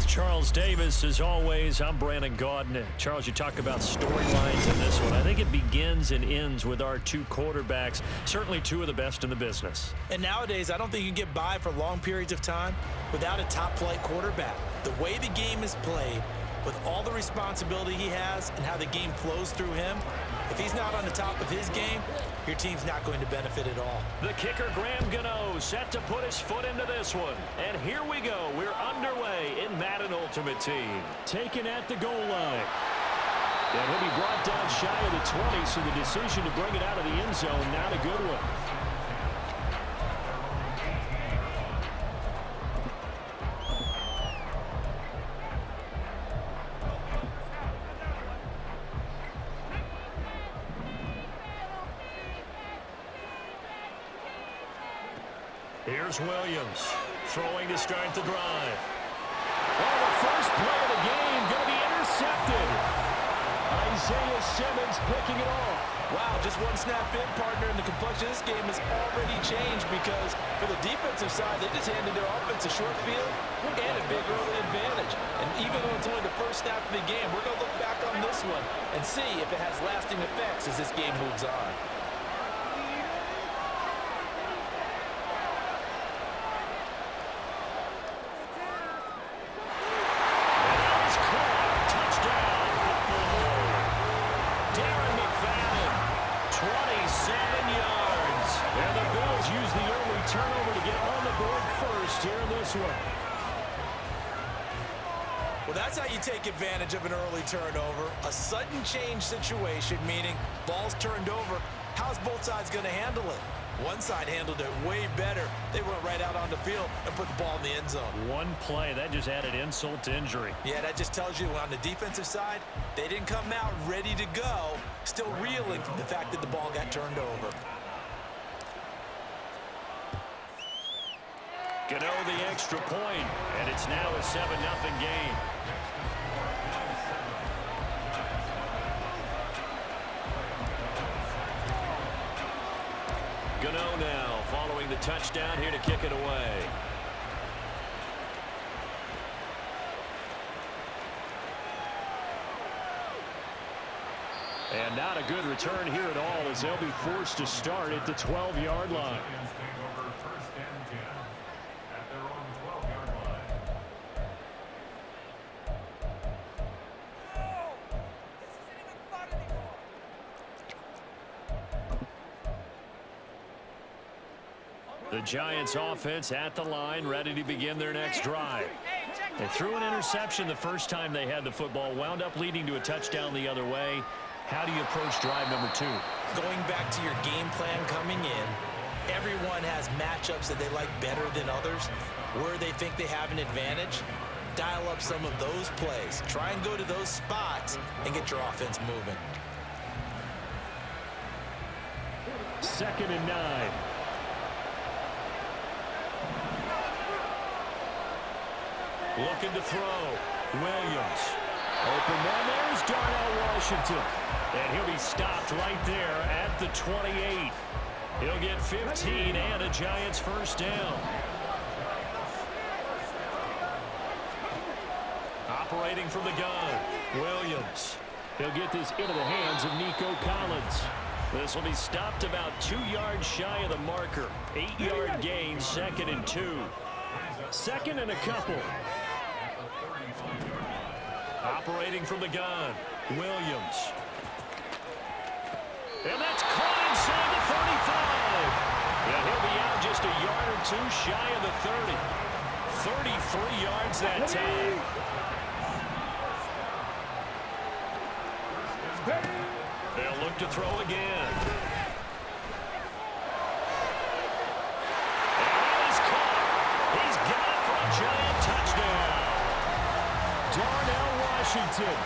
Charles Davis, as always. I'm Brandon Gaudin. Charles, you talk about storylines in this one. I think it begins and ends with our two quarterbacks, certainly two of the best in the business. And nowadays, I don't think you can get by for long periods of time without a top-flight quarterback. The way the game is played, with all the responsibility he has and how the game flows through him, if he's not on the top of his game, your team's not going to benefit at all. The kicker, Graham Gano, set to put his foot into this one. And here we go. We're underway in Madden Ultimate Team. Taken at the goal line. And he'll be brought down shy of the 20, so the decision to bring it out of the end zone, not a good one. Here's Williams, throwing to start the drive. Oh, the first play of the game going to be intercepted. Isaiah Simmons picking it off. Wow, just one snap in, partner, and the complexion of this game has already changed because for the defensive side, they just handed their offense a short field and a big early advantage. And even though it's only the first snap of the game, we're going to look back on this one and see if it has lasting effects as this game moves on. Well, that's how you take advantage of an early turnover. A sudden change situation, meaning ball's turned over. How's both sides going to handle it? One side handled it way better. They went right out on the field and put the ball in the end zone. One play, that just added insult to injury. Yeah, that just tells you on the defensive side, they didn't come out ready to go, still reeling from the fact that the ball got turned over. Gano the extra point, and it's now a 7-0 game. Gano now following the touchdown here to kick it away. And not a good return here at all as they'll be forced to start at the 12-yard line. The Giants offense at the line, ready to begin their next drive. They threw an interception the first time they had the football, wound up leading to a touchdown the other way. How do you approach drive number 2? Going back to your game plan coming in, everyone has matchups that they like better than others. Where they think they have an advantage, dial up some of those plays. Try and go to those spots and get your offense moving. 2nd and 9. Looking to throw. Williams. Open man. There's Darnell Washington. And he'll be stopped right there at the 28. He'll get 15 and a Giants first down. Operating from the gun. Williams. He'll get this into the hands of Nico Collins. This will be stopped about 2 yards shy of the marker. 8-yard gain, 2nd and 2. 2nd and a couple. Operating from the gun, Williams. And that's caught inside the 35. And he'll be out just a yard or 2 shy of the 30. 33 yards that time. They'll look to throw again. And he's caught. He's got it for a Giant touchdown. Darnell Washington,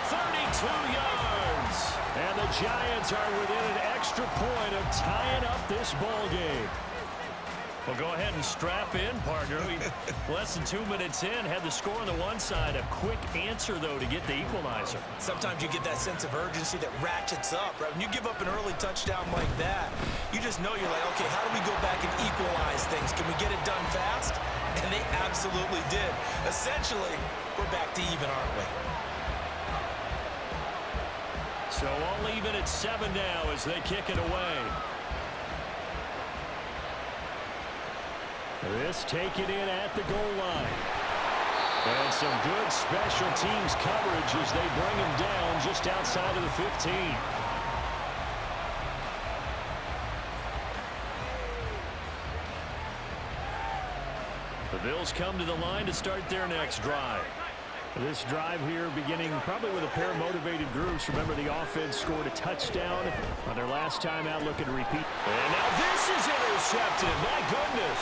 32 yards. And the Giants are within an extra point of tying up this ball game. Well, go ahead and strap in, partner. Less than 2 minutes in, had the score on the one side. A quick answer, though, to get the equalizer. Sometimes you get that sense of urgency that ratchets up, right? When you give up an early touchdown like that, you just know you're like, okay, how do we go back and equalize things? Can we get it done fast? And they absolutely did. Essentially, we're back to even, aren't we? So all even at 7 now as they kick it away. This taken in at the goal line. And some good special teams coverage as they bring him down just outside of the 15. The Bills come to the line to start their next drive. This drive here beginning probably with a pair of motivated groups. Remember, the offense scored a touchdown on their last time out, looking to repeat. And now this is intercepted. My goodness.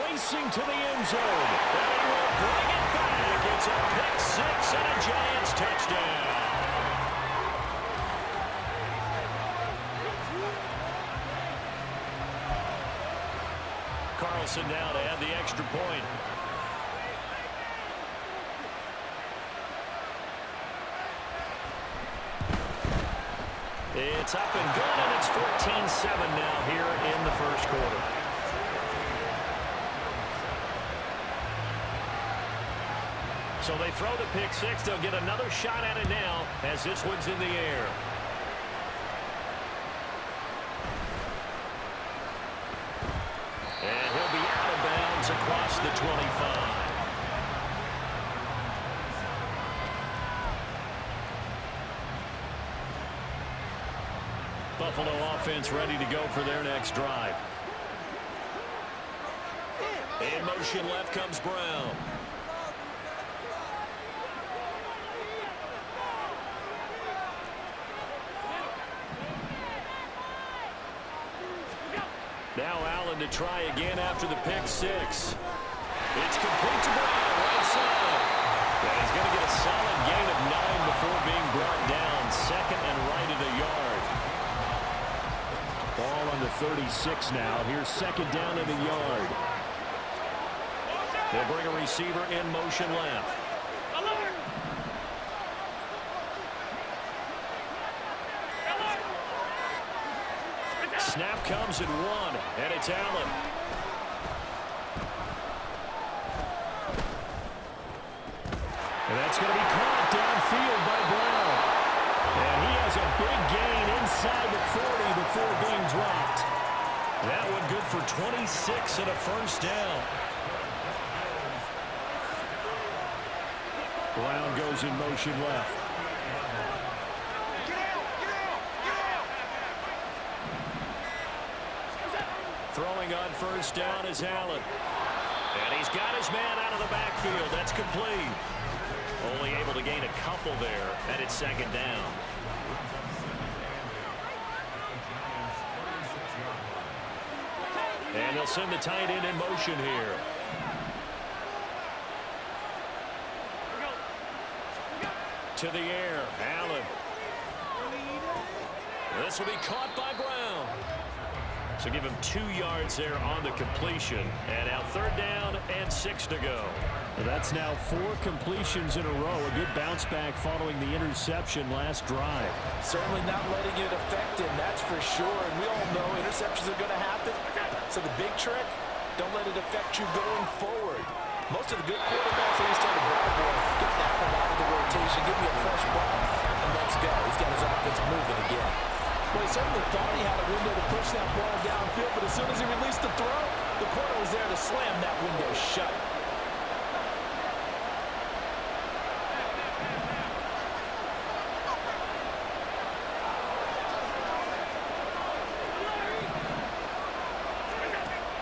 Racing to the end zone. And he will bring it back. It's a pick six and a Giants touchdown. Carlson now to add the extra point. It's up and good, and it's 14-7 now here in the first quarter. So they throw the pick six. They'll get another shot at it now as this one's in the air. And he'll be out of bounds across the 25. Buffalo offense ready to go for their next drive. In motion left comes Brown. Now Allen to try again after the pick six. It's complete to Brown, right side. And he's going to get a solid gain of 9 before being brought down. Second and right at a yard. Ball on the 36 now. Here's second down at a yard. They'll bring a receiver in motion left. Snap comes at 1, and it's Allen. And that's going to be caught downfield by Brown. And he has a big gain inside the 40 before being dropped. That one good for 26 and a first down. Brown goes in motion left. Throwing on first down is Allen. And he's got his man out of the backfield. That's complete. Only able to gain a couple there, and it's second down. And they'll send the tight end in motion here. To the air, Allen. This will be caught by Brown. So give him 2 yards there on the completion. And now third down and 6 to go. That's now 4 completions in a row. A good bounce back following the interception last drive. Certainly not letting it affect him, that's for sure. And we all know interceptions are going to happen. So the big trick, don't let it affect you going forward. Most of the good quarterbacks always tell the ball boy, get that one out of the rotation, give me a fresh ball, and let's go. He's got his offense moving again. Well, he certainly thought he had a window to push that ball downfield, but as soon as he released the throw, the corner was there to slam that window shut.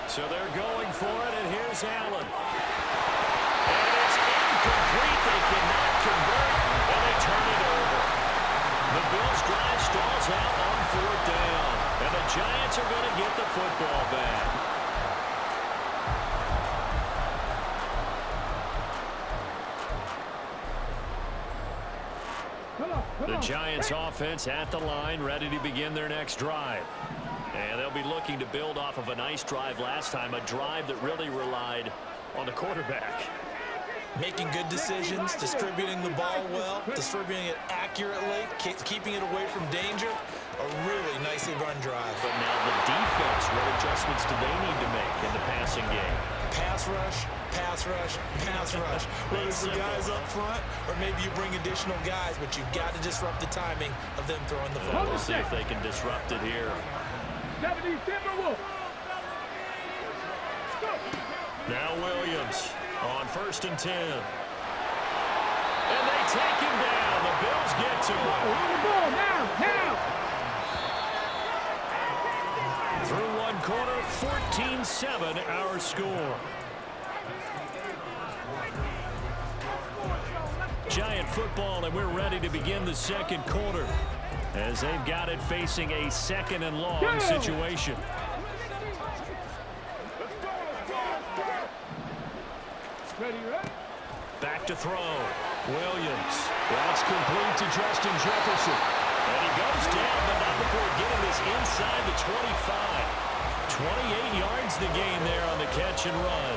So they're going for it, and here's Allen. And it's incomplete. They cannot convert, and they turn it over. The Bills drive stalls out on fourth down, and the Giants are going to get the football back. The Giants offense at the line, ready to begin their next drive. And they'll be looking to build off of a nice drive last time, a drive that really relied on the quarterback. Making good decisions, distributing the ball well, distributing it accurately, keeping it away from danger. A really nicely run drive. But now the defense, what adjustments do they need to make in the passing game? pass rush, pass rush, pass rush. Whether it's the guys up front or maybe you bring additional guys, but you've got to disrupt the timing of them throwing the football. We'll see if they can disrupt it here. 70 Timberwolves. Now Williams on 1st and 10. And they take him down. The Bills get to him. On the ball now. Through one quarter, 14-7 our score. Giant football, and we're ready to begin the second quarter as they've got it facing a 2nd and long situation. Ready, right? Back to throw. Williams. That's complete to Justin Jefferson. And he goes down, but not before getting this inside the 25. 28 yards the gain there on the catch and run.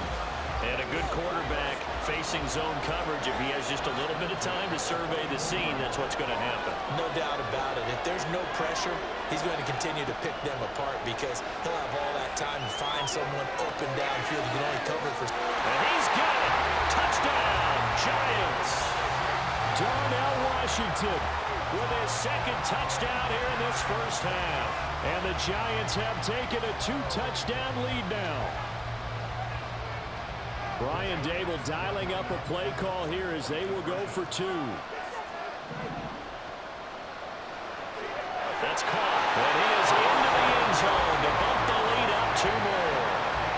And a good quarterback facing zone coverage. If he has just a little bit of time to survey the scene, that's what's going to happen. No doubt about it. If there's no pressure, he's going to continue to pick them apart because he'll have all that time to find someone open downfield. He can only cover for... And he's got it. Touchdown, Giants. Darnell Washington with his 2nd touchdown here in this first half. And the Giants have taken a 2-touchdown lead now. Brian Dable dialing up a play call here as they will go for 2. That's caught. And he is into the end zone to bump the lead up 2 more.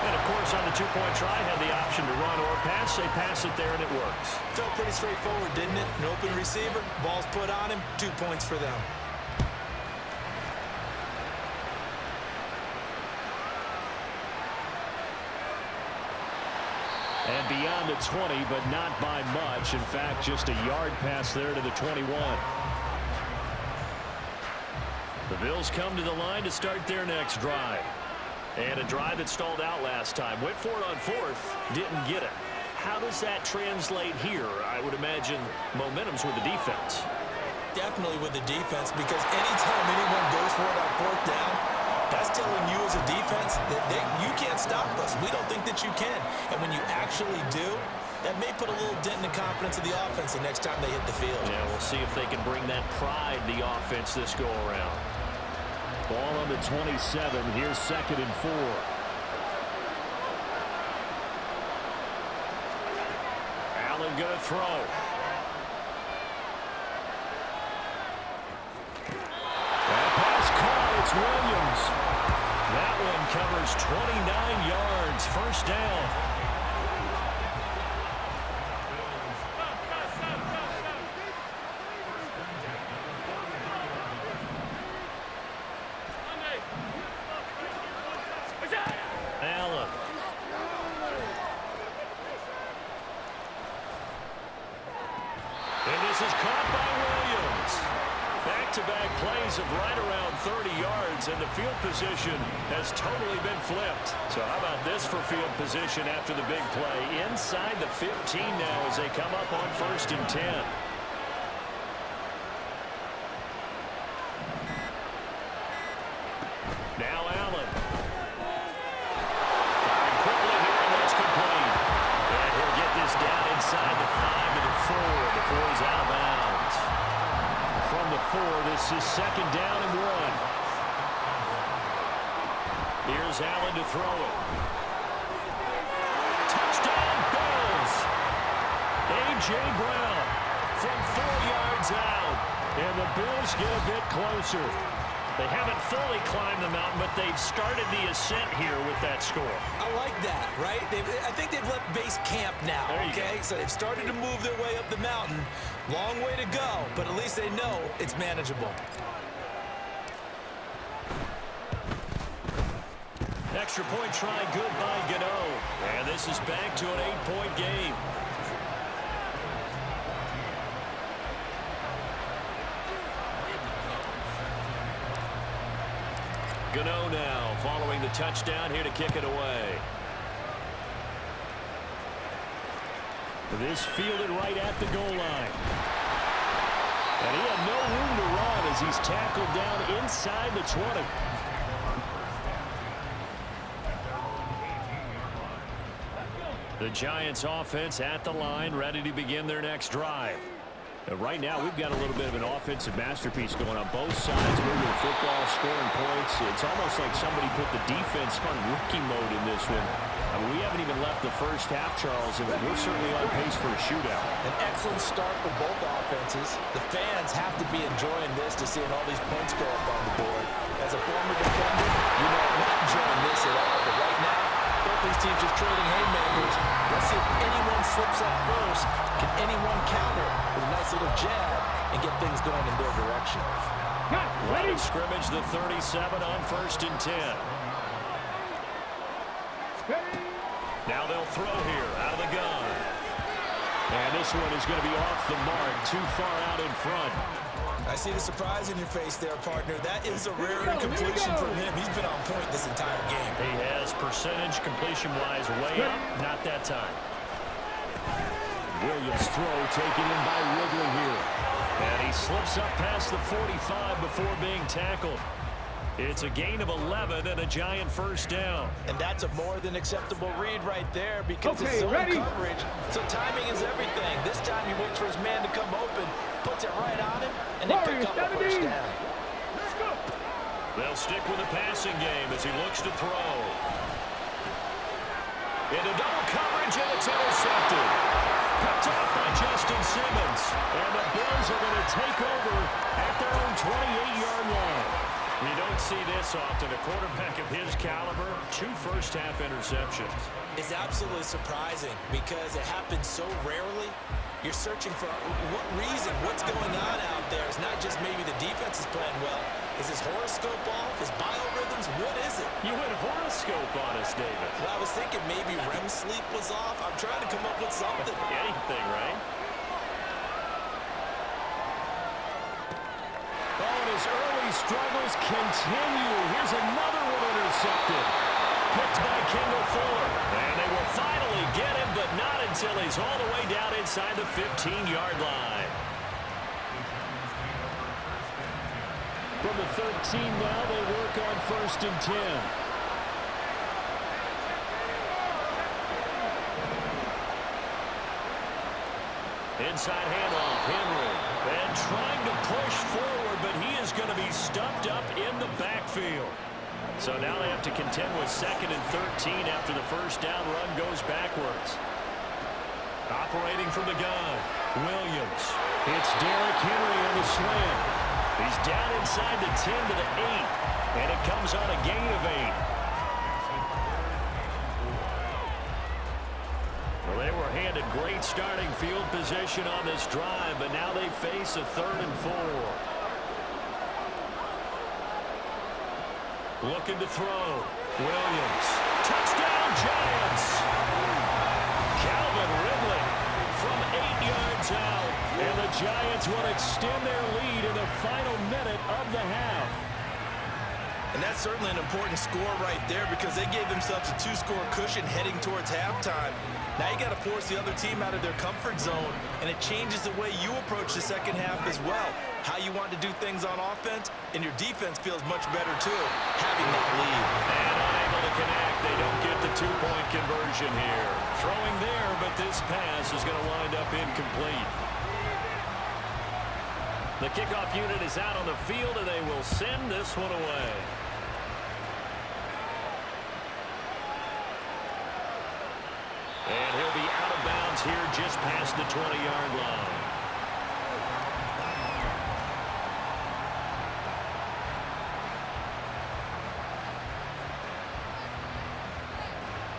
And, of course, on the 2-point try, had the option to run or pass. They pass it there, and it works. Felt pretty straightforward, didn't it? An open receiver, ball's put on him, 2 points for them. And beyond the 20, but not by much. In fact, just a yard pass there to the 21. The Bills come to the line to start their next drive. And a drive that stalled out last time. Went for it on 4th, didn't get it. How does that translate here? I would imagine momentum's with the defense. Definitely with the defense, because anytime anyone goes for it on 4th down, that's telling you as a defense that you can't stop us. We don't think that you can. And when you actually do, that may put a little dent in the confidence of the offense the next time they hit the field. Yeah, we'll see if they can bring that pride, the offense, this go-around. Ball on the 27. Here's 2nd and 4. Allen going to throw. That pass caught. It's Williams. That one covers 29 yards. First down. Allen. And this is caught by Williams. Back-to-back plays of right around 30 yards, and the field position has totally been flipped. So how about this for field position after the big play? Inside the 15 now as they come up on 1st and 10. Now Allen. Firing quickly here, and that's complete. And he'll get this down inside the 5 to the 4 before he's out of bounds. From the 4, this is 2nd down and 1. Here's Allen to throw it. Touchdown, Bills! A.J. Brown from 4 yards out. And the Bills get a bit closer. They haven't fully climbed the mountain, but they've started the ascent here with that score. I like that, right? I think they've left base camp now, okay? So they've started to move their way up the mountain. Long way to go, but at least they know it's manageable. Extra point try good by Gano. And this is back to an 8-point game. Gano now following the touchdown here to kick it away. This fielded right at the goal line. And he had no room to run as he's tackled down inside the 20. The Giants offense at the line, ready to begin their next drive. Right now, we've got a little bit of an offensive masterpiece going on both sides, moving the football, scoring points. It's almost like somebody put the defense on rookie mode in this one. I mean, we haven't even left the first half, Charles, and we're certainly on pace for a shootout. An excellent start for both offenses. The fans have to be enjoying this to seeing all these points go up on the board. As a former defender, you know I'm not enjoying this at all. But right now, both these teams just trading haymakers. Let's see if anyone slips up first. Can anyone counter with a nice little jab and get things going in their direction? Line of scrimmage, the 37 on 1st and 10. Now they'll throw here out of the gun. And this one is going to be off the mark, too far out in front. I see the surprise in your face there, partner. That is a rare incompletion from him. He's been on point this entire game. He has percentage completion-wise way up, not that time. Williams throw taken in by Ridley here. And he slips up past the 45 before being tackled. It's a gain of 11 and a Giant first down. And that's a more than acceptable read right there because it's zone coverage. So timing is everything. This time he waits for his man to come open, puts it right on him, and they pick up the first down. They'll stick with the passing game as he looks to throw. Into double coverage, and it's intercepted. Picked off by Justin Simmons. And the Bills are going to take over at their own 28-yard line. You don't see this often. A quarterback of his caliber, 2 first-half interceptions. It's absolutely surprising because it happens so rarely. You're searching for what reason, what's going on out there. It's not just maybe the defense is playing well. Is his horoscope off? His biorhythms? What is it? You went horoscope on us, David. Well, I was thinking maybe REM sleep was off. I'm trying to come up with something. Anything, right? Oh, and his early struggles continue. Here's another one intercepted. Picked by Kendall Fuller. And they will finally get him, but not until he's all the way down inside the 15-yard line. From the 13 now, they work on 1st and 10. Inside handoff, Henry. And trying to push forward, but he is going to be stuffed up in the backfield. So now they have to contend with 2nd and 13 after the first down run goes backwards. Operating from the gun, Williams. It's Derrick Henry on the slam. He's down inside the 10 to the 8, and it comes on a gain of 8. Well, they were handed great starting field position on this drive, but now they face a 3rd and 4. Looking to throw. Williams. Touchdown, Giants. Calvin Ridley from 8 yards out. And the Giants will extend their lead in the final minute of the half. And that's certainly an important score right there because they gave themselves a 2-score cushion heading towards halftime. Now you got to force the other team out of their comfort zone, and it changes the way you approach the second half as well. How you want to do things on offense, and your defense feels much better too, having that lead. And unable to connect. They don't get the 2-point conversion here. Throwing there, but this pass is going to wind up incomplete. The kickoff unit is out on the field, and they will send this one away. And he'll be out of bounds here just past the 20-yard line.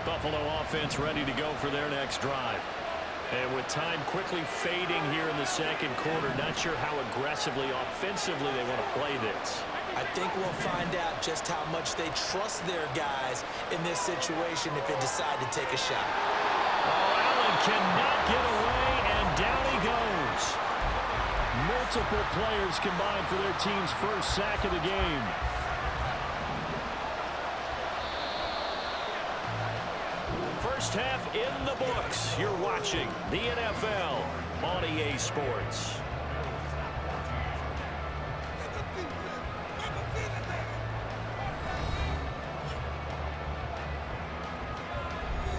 Buffalo offense ready to go for their next drive. And with time quickly fading here in the second quarter, not sure how aggressively, offensively they want to play this. I think we'll find out just how much they trust their guys in this situation if they decide to take a shot. Oh, Allen cannot get away, and down he goes. Multiple players combined for their team's first sack of the game. First half in the books. You're watching the NFL on EA Sports.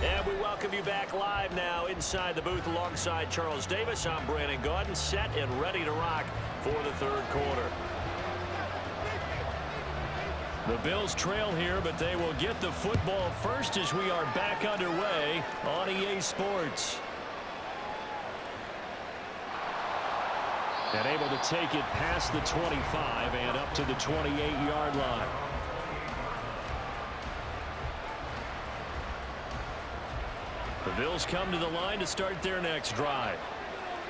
And we welcome with you back live now inside the booth alongside Charles Davis. I'm Brandon Gaudin, set and ready to rock for the third quarter. The Bills trail here, but they will get the football first as we are back underway on EA Sports. And able to take it past the 25 and up to the 28-yard line. The Bills come to the line to start their next drive.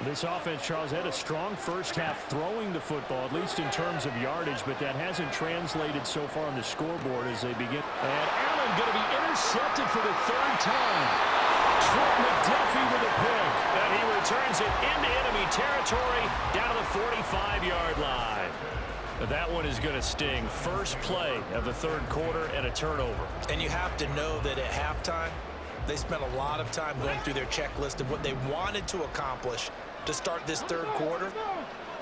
This offense, Charles, had a strong first half throwing the football, at least in terms of yardage, but that hasn't translated so far on the scoreboard as they begin. And Allen going to be intercepted for the third time. Trent McDuffie with a pick. And he returns it into enemy territory down to the 45-yard line. That one is going to sting. First play of the third quarter and a turnover. And you have to know that at halftime, they spent a lot of time going through their checklist of what they wanted to accomplish to start this third quarter.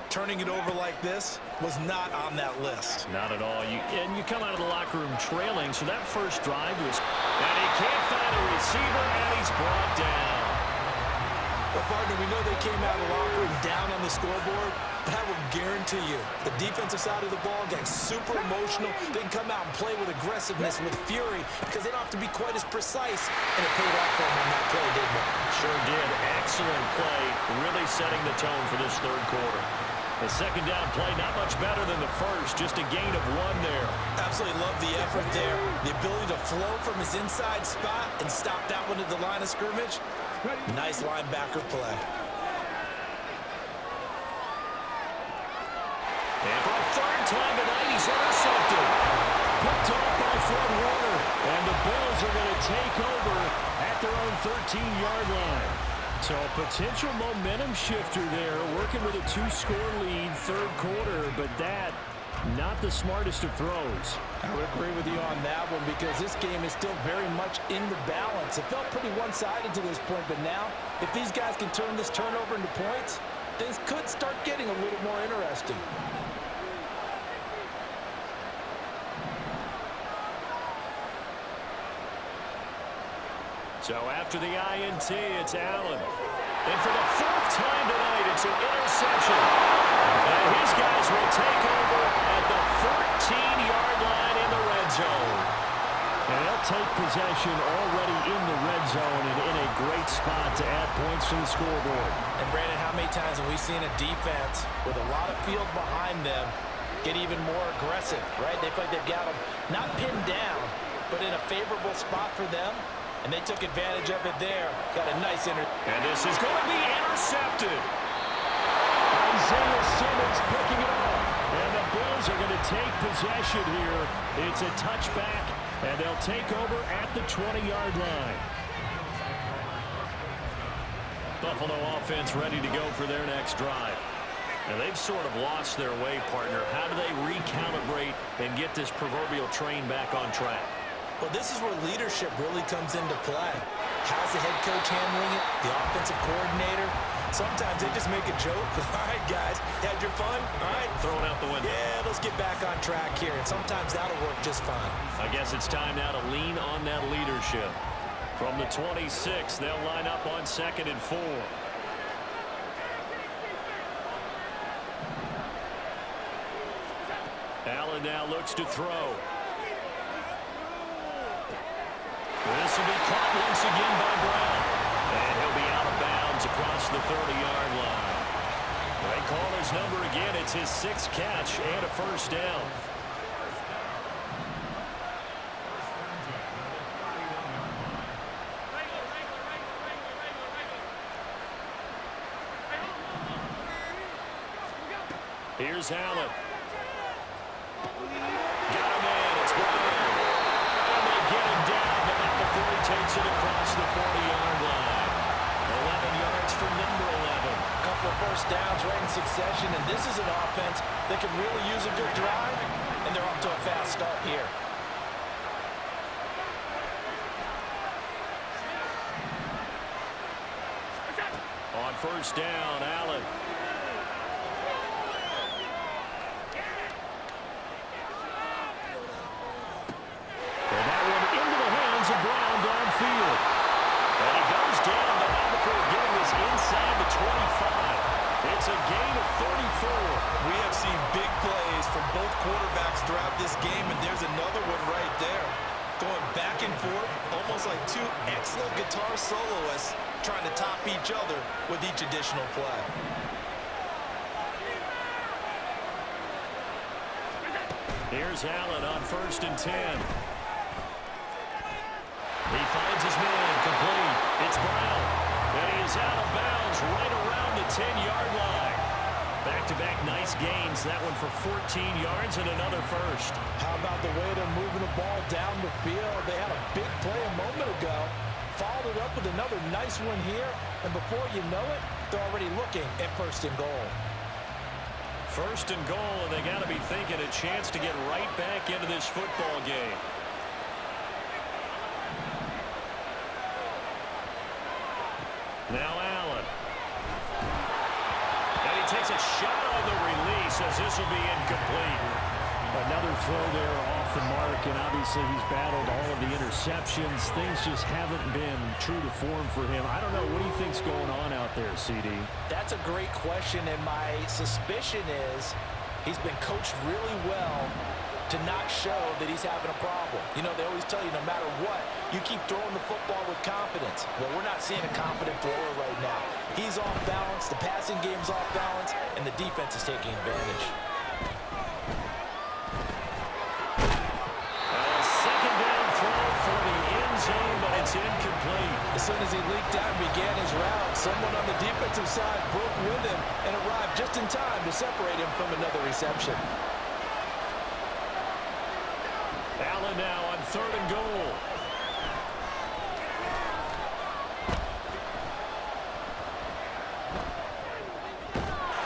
Turning it over like this was not on that list. Not at all. And you come out of the locker room trailing, so that first drive was... And he can't find a receiver, and he's brought down. Well, partner, we know they came out of the locker room down on the scoreboard, but I will guarantee you the defensive side of the ball got super emotional. They can come out and play with aggressiveness, with fury, because they don't have to be quite as precise, and it paid off for them on that play, didn't it? Sure did. Excellent play, really setting the tone for this third quarter. The second down play, not much better than the first, just a gain of one there. Absolutely love the effort there. The ability to flow from his inside spot and stop that one at the line of scrimmage. Nice linebacker play. And for a third time tonight, he's intercepted. Picked off by Fred Warner. And the Bills are going to take over at their own 13-yard line. So a potential momentum shifter there, working with a two-score lead, third quarter, but that, not the smartest of throws. I would agree with you on that one because this game is still very much in the balance. It felt pretty one-sided to this point, but now, if these guys can turn this turnover into points, things could start getting a little more interesting. So after the INT, it's Allen. And for the fourth time tonight, it's an interception. And his guys will take over at the 14-yard line in the red zone. And they'll take possession already in the red zone and in a great spot to add points to the scoreboard. And Brandon, how many times have we seen a defense with a lot of field behind them get even more aggressive, right? They feel like they've got them not pinned down, but in a favorable spot for them. And they took advantage of it there. Got a nice And this is going to be intercepted. Isaiah Simmons picking it off. And the Bills are going to take possession here. It's a touchback, and they'll take over at the 20-yard line. Buffalo offense ready to go for their next drive. And they've sort of lost their way, partner. How do they recalibrate and get this proverbial train back on track? Well, this is where leadership really comes into play. How's the head coach handling it? The offensive coordinator? Sometimes they just make a joke. All right, guys, had your fun? All right. Throw it out the window. Yeah, let's get back on track here. And sometimes that'll work just fine. I guess it's time now to lean on that leadership. From the 26, they'll line up on 2nd and 4. Allen now looks to throw. This will be caught once again by Brown. And he'll be out of bounds across the 30-yard line. They call his number again. It's his 6th catch and a first down. Here's Allen. Got a man. It's Brown. And they get him down, but not before he takes it across the 40-yard line. 11 yards for number 11. A couple of first downs right in succession, and this is an offense that can really use a good drive, and they're off to a fast start here. On first down, Allen. And that one into the hands of Brown downfield. And he 34. We have seen big plays from both quarterbacks throughout this game, and there's another one right there. Going back and forth, almost like two excellent guitar soloists trying to top each other with each additional play. Here's Allen on 1st and 10. He finds his man, complete. It's Brown, and he is out of bounds right around the 10-yard line. Back-to-back nice gains. That one for 14 yards and another first. How about the way they're moving the ball down the field? They had a big play a moment ago. Followed it up with another nice one here. And before you know it, they're already looking at 1st and goal. 1st and goal, and they got to be thinking a chance to get right back into this football game. Now Allen. And he takes a shot on the release as this will be incomplete. Another throw there off the mark, and obviously he's battled all of the interceptions. Things just haven't been true to form for him. I don't know. What do you think's going on out there, CD? That's a great question, and my suspicion is he's been coached really well to not show that he's having a problem. You know, they always tell you no matter what, you keep throwing the football with confidence. Well, we're not seeing a confident thrower right now. He's off balance, the passing game's off balance, and the defense is taking advantage. A second down throw for the end zone, but it's incomplete. As soon as he leaked out and began his route, someone on the defensive side broke with him and arrived just in time to separate him from another reception. Allen now on 3rd and goal.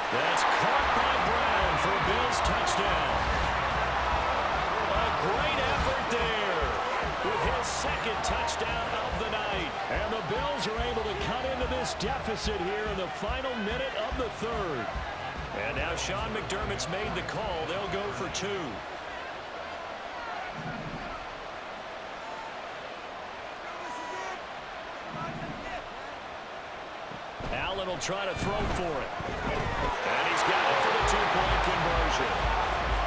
That's caught by Brown for a Bills touchdown. A great effort there with his 2nd touchdown of the night. And the Bills are able to cut into this deficit here in the final minute of the 3rd. And now Sean McDermott's made the call. They'll go for 2. Allen will try to throw for it. And he's got it for the 2-point conversion.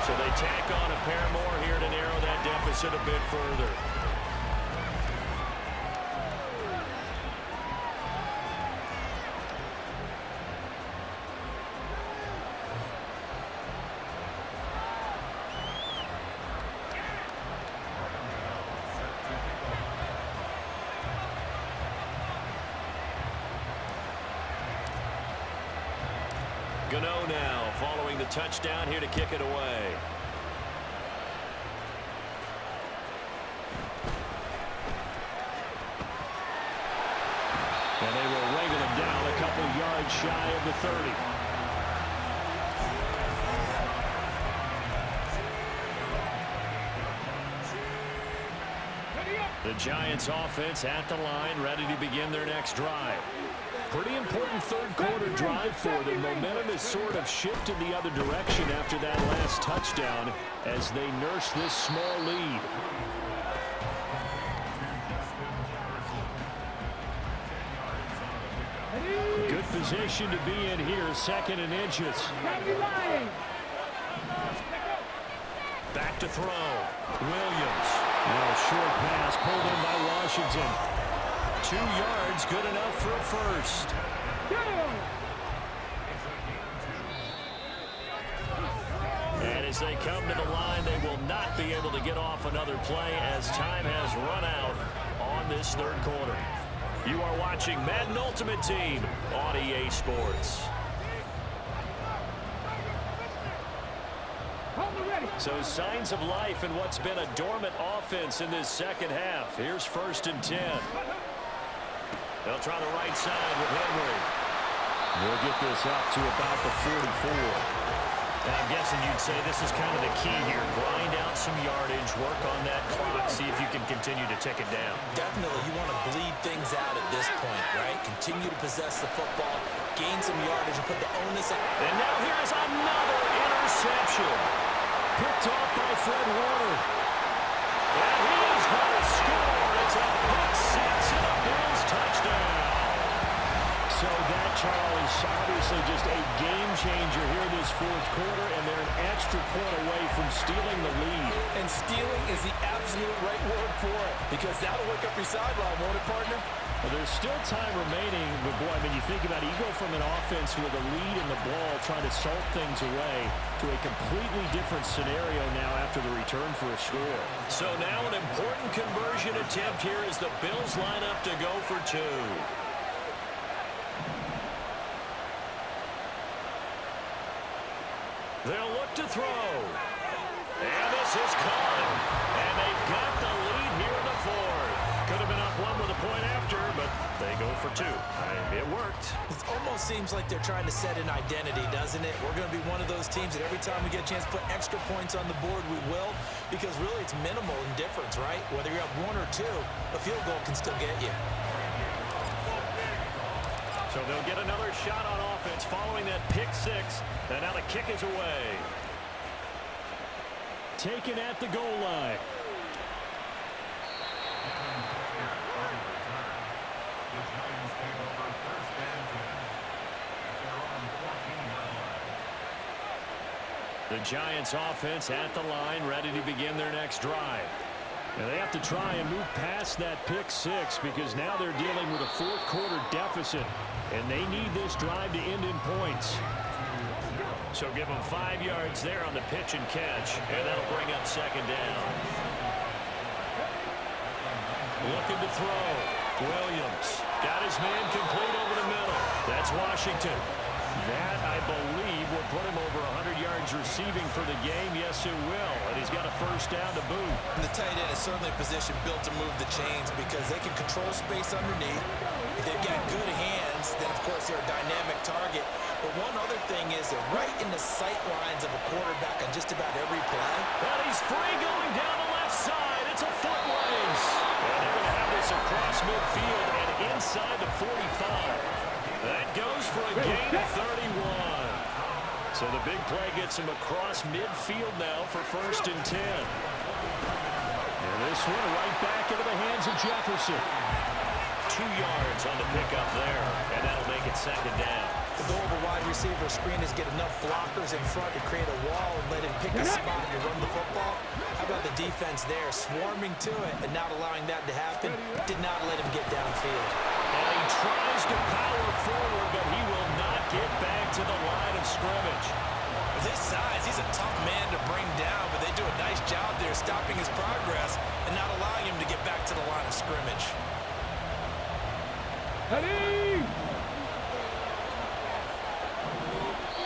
So they tack on a pair more here to narrow that deficit a bit further. Gano now following the touchdown here to kick it away. And they will wrangle him down a couple yards shy of the 30. The Giants offense at the line, ready to begin their next drive. Pretty important 3rd quarter drive for them. Momentum has sort of shifted the other direction after that last touchdown as they nurse this small lead. Good position to be in here, 2nd and inches. Back to throw. Williams. Now a short pass pulled in by Washington. 2 yards, good enough for a first. And as they come to the line, they will not be able to get off another play as time has run out on this 3rd quarter. You are watching Madden Ultimate Team on EA Sports. So signs of life in what's been a dormant offense in this 2nd half. Here's 1st and 10. They'll try the right side with Henry. We'll get this up to about the 44. And I'm guessing you'd say this is kind of the key here. Grind out some yardage, work on that clock, see if you can continue to tick it down. Definitely, you want to bleed things out at this point, right? Continue to possess the football, gain some yardage, and put the onus on. And now here's another interception. Picked off by Fred Warner. And he is going to score. It's a pick six and a Bills touchdown. So that Charles, obviously just a game changer here this fourth quarter, and they're an extra point away from stealing the lead. And stealing is the absolute right word for it, because that'll wake up your sideline, won't it, partner? Well, there's still time remaining, but boy, I mean, you think about it, you go from an offense with a lead in the ball, trying to salt things away, to a completely different scenario now after the return for a score. So now an important conversion attempt here as the Bills line up to go for two. They'll look to throw. And this is caught. And they've got the lead here in the fourth. Could have been up one with a point after, but they go for two. It worked. It almost seems like they're trying to set an identity, doesn't it? We're going to be one of those teams that every time we get a chance to put extra points on the board, we will. Because really it's minimal in difference, right? Whether you're up one or two, a field goal can still get you. So they'll get another shot on offense following that pick six. And now the kick is away. Taken at the goal line. The Giants offense at the line, ready to begin their next drive. And they have to try and move past that pick six because now they're dealing with a fourth quarter deficit. And they need this drive to end in points. So give them 5 yards there on the pitch and catch. And that'll bring up second down. Looking to throw. Williams got his man complete over the middle. That's Washington. That, I believe, will put him over 100 yards receiving for the game. Yes, it will. And he's got a first down to boot. And the tight end is certainly a position built to move the chains because they can control space underneath. If they've got good hands, then, of course, they're a dynamic target. But one other thing is they're right in the sight lines of a quarterback on just about every play. And he's free going down the left side. It's a foot race. And they're going to have this across midfield and inside the 45. That goes for a gain of 31. So the big play gets him across midfield now for first and 10. And this one right back into the hands of Jefferson. 2 yards on the pickup there, and that'll make it second down. The goal of a wide receiver screen is get enough blockers in front to create a wall and let him pick a spot to run the football. How about the defense there, swarming to it and not allowing that to happen? Did not let him get downfield. And he tries to power forward, but he will not get back to the line of scrimmage. With his size, he's a tough man to bring down, but they do a nice job there stopping his progress and not allowing him to get back to the line of scrimmage. Ready?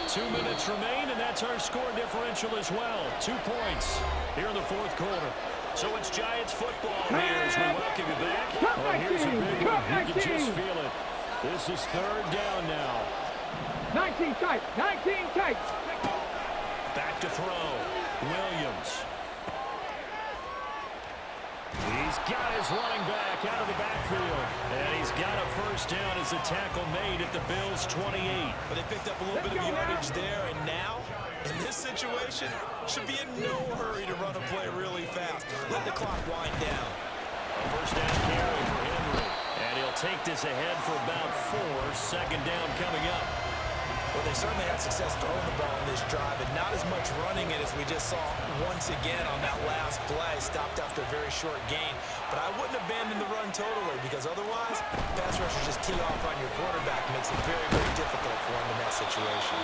2 minutes remain, and that's our score differential as well. 2 points here in the fourth quarter. So it's Giants football here as we welcome you back. Oh, here's a big one. You can just feel it. This is third down now. 19 tight. 19 tight. Back to throw. Williams. He's got his running back out of the backfield. And he's got a first down as the tackle made at the Bills' 28. But they picked up a little bit of yardage there, and now, in this situation, should be in no hurry to run a play really fast. Let the clock wind down. A first down carry for Henry. And he'll take this ahead for about 4. Second down coming up. Well, they certainly had success throwing the ball in this drive, and not as much running it as we just saw once again on that last play. Stopped after a very short gain. But I wouldn't abandon the run totally, because otherwise, pass rushers just tee off on your quarterback. Makes it very, very difficult for him in that situation.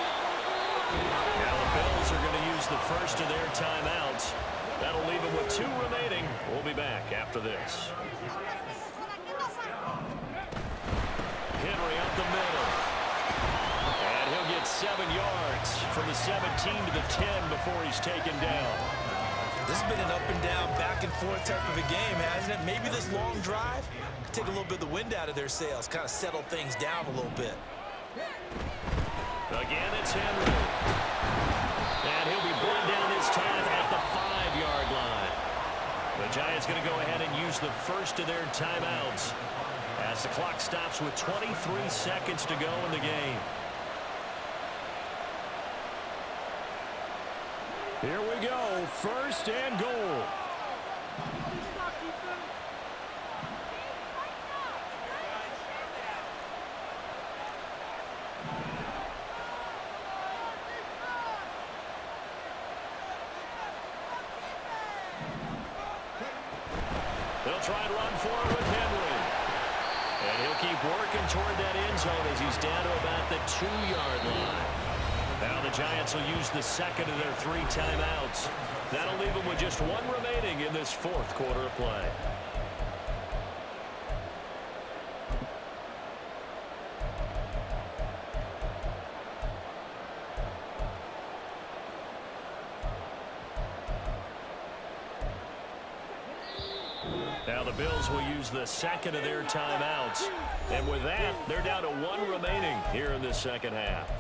Now the Bills are going to use the first of their timeouts. That'll leave them with 2 remaining. We'll be back after this. Henry up the middle. And he'll get 7 yards from the 17 to the 10 before he's taken down. This has been an up and down, back and forth type of a game, hasn't it? Maybe this long drive could take a little bit of the wind out of their sails, kind of settle things down a little bit. Again, it's Henry. And he'll be brought down this time at the 5-yard line. The Giants going to go ahead and use the first of their timeouts as the clock stops with 23 seconds to go in the game. Here we go, first and goal. try and run for it with Henry. And he'll keep working toward that end zone as he's down to about the 2-yard line. Now the Giants will use the second of their 3 timeouts. That'll leave them with just 1 remaining in this 4th quarter of play. Now the Bills will use the second of their timeouts. And with that, they're down to 1 remaining here in the second half.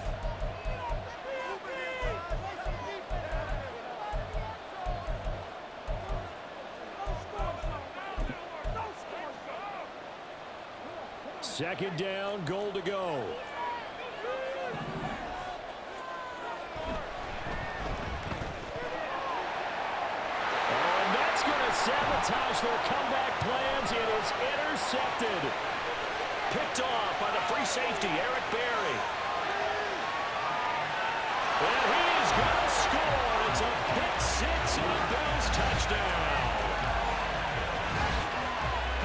Second down, goal to go. Sabotage their comeback plans. It is intercepted. Picked off by the free safety, Eric Berry. And he is going to score. It's a pick 6 and a Bills touchdown.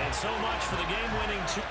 And so much for the game-winning 2.